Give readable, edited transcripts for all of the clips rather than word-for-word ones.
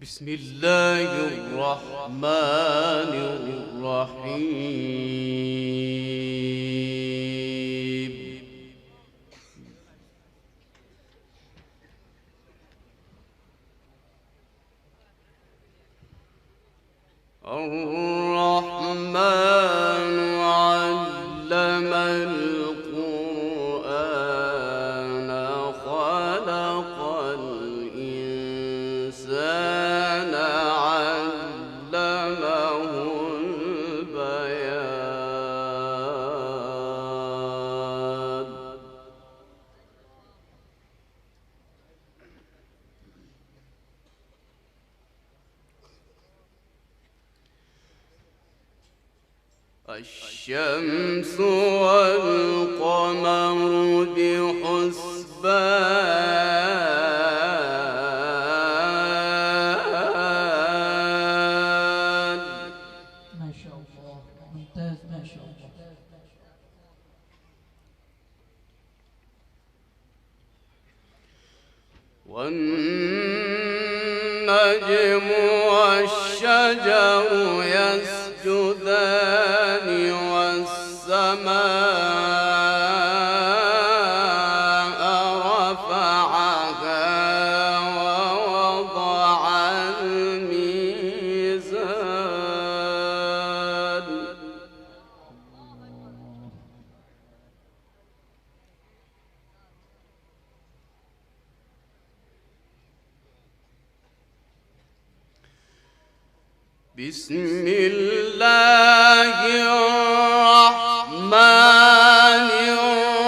بسم الله الرحمن الرحيم. الرحمن علم القرآن خلق الإنسان علمه البيان. الشمس والقمر بحسبان. ما شاء الله، ممتاز ما شاء الله. والنجم والشجر يسجدان والسماء رفعها ووضع الميزان. بسم الله الرحمن الرحيم.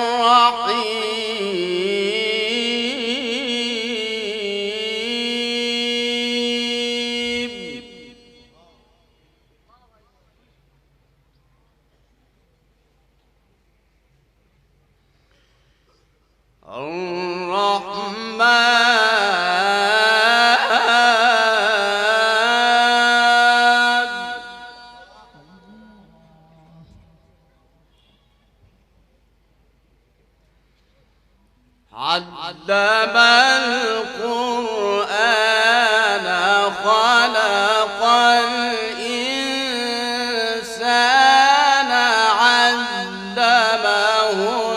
علم القرآن خلق الإنسان علمه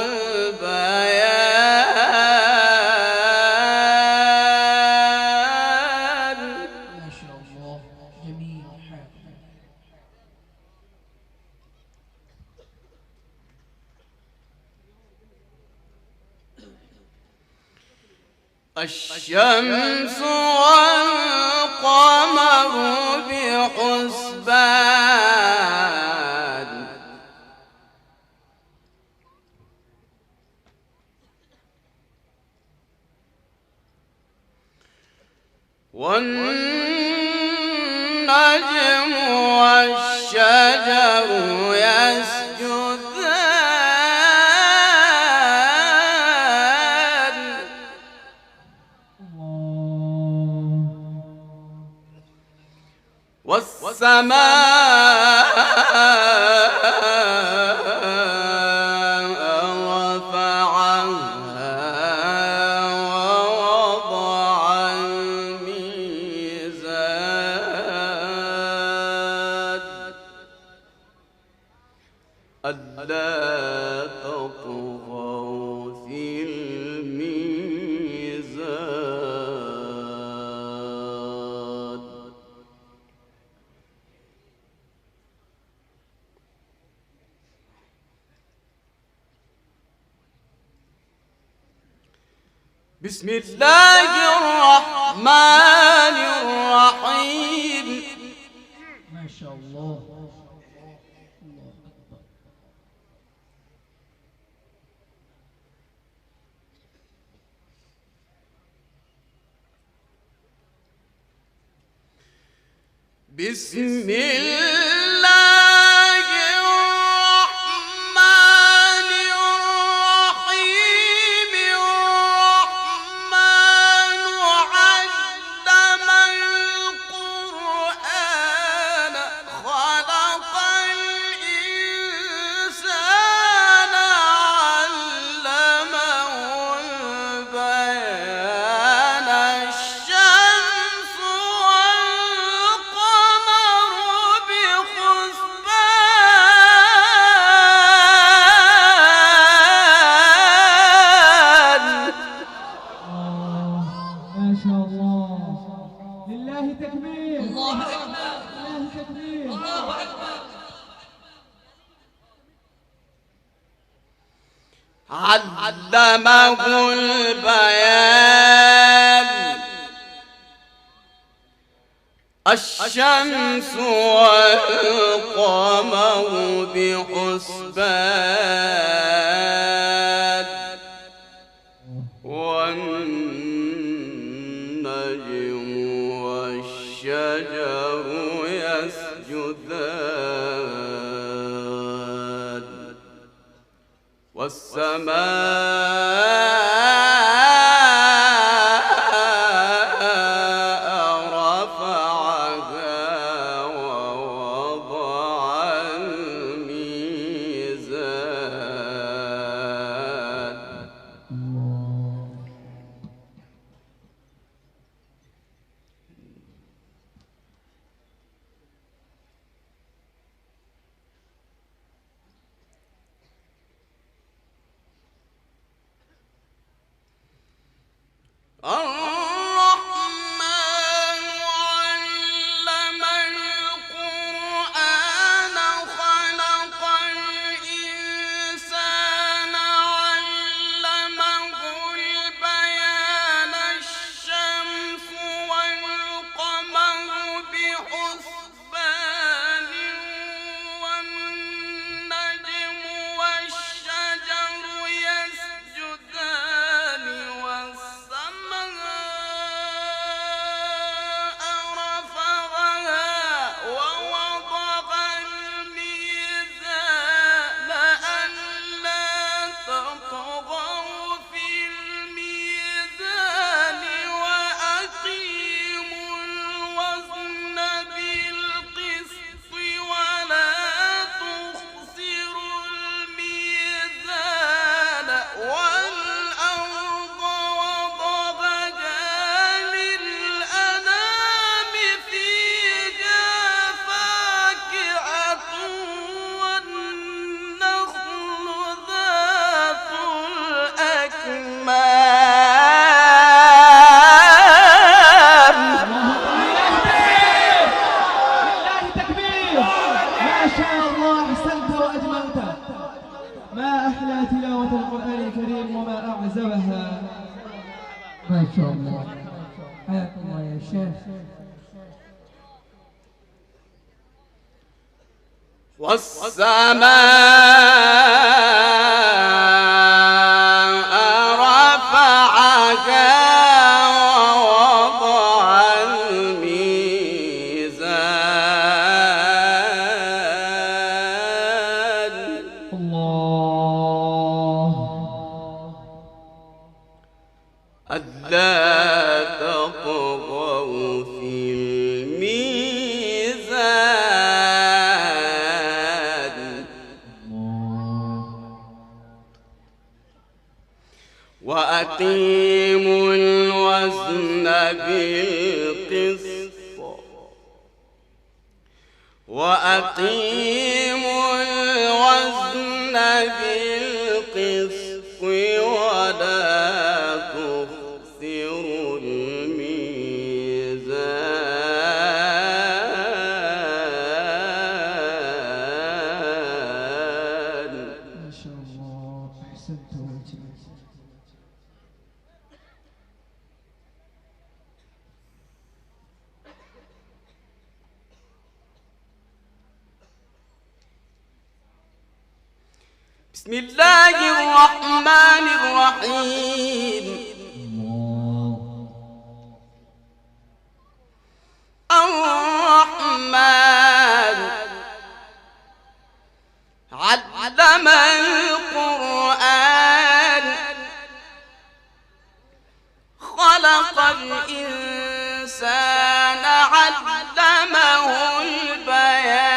البيان. ما شاء الله، جميل حال. الشمس والقمر بحسبان. والنجم والشجر يسجدان. ألا تطغوا في الميزان. بسم الله الرحمن الرحيم. ما شاء الله. الله أكبر. بسم الله الرحمن الرحيم. الرحمن علم القرآن خلق الإنسان علمه البيان. الشمس والقمر بحسبان. ما شاء الله. لله تكبير. الله أكبر. لله تكبير. الله أكبر. علمه البيان. الشمس والقمر بحسبان. والنجم والشجر يسجدان. والسماء رفعها ووضع الميزان. الرحمن علم القرآن خلق الإنسان علمه البيان. الشمس والقمر بحسبان. والنجم والشجر يسجدان. والسماء رفعها ووضع الميزان. ألا تطغوا في الميزان وأقيموا الوزن بالقسط ولا تخسروا الميزان. والأرض وضعها للأنام فيها فاكهة والنخل ذات الأكمام. لله تكبير. ما شاء الله. أحسنت وأجملت. ما أحلى تلاوة القرآن الكريم وما أعزبها. ما شاء الله. حياك الله يا شيخ. والسماء رفعها ووضع الميزان. الله. ألا تطغوا في الميزان. وأقيموا الوزن بالقسط وأقيموا الوزن بالقسط ولا تخسروا الميزان. ما شاء الله أحسنت وأجملت. بسم الله الرحمن الرحيم. الرحمن علم القرآن خلق الإنسان علمه البيان.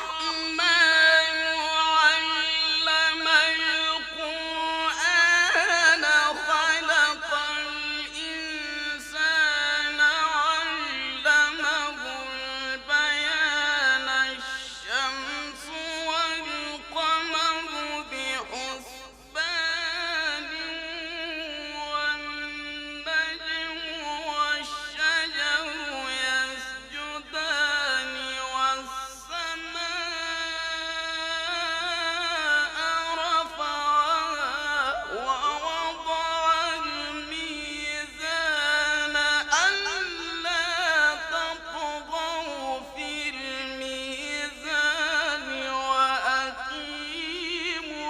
الرحمن علم القرآن خلق الإنسان علمه البيان. الشمس والقمر بحسبان والنجم والشجر يسجدان والسماء رفعها ووضع الميزان ألا تطغوا في الميزان وأقيموا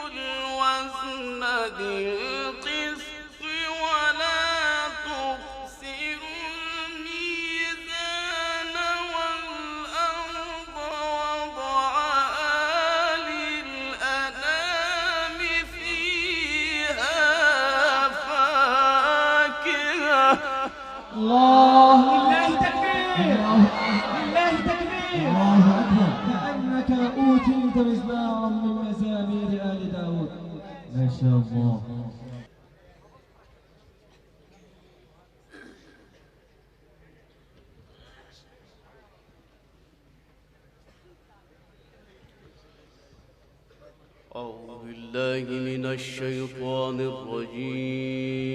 الوزن بالقسط ولا تخسروا الميزان والأرض وضعها للأنام فيها فاكهة. الله لله تكبير، لله تكبير. الله أكبر. كأنك أوتيت مزمارا من مزامير آل داود. ما شاء الله. أعوذ بالله من الشيطان الرجيم.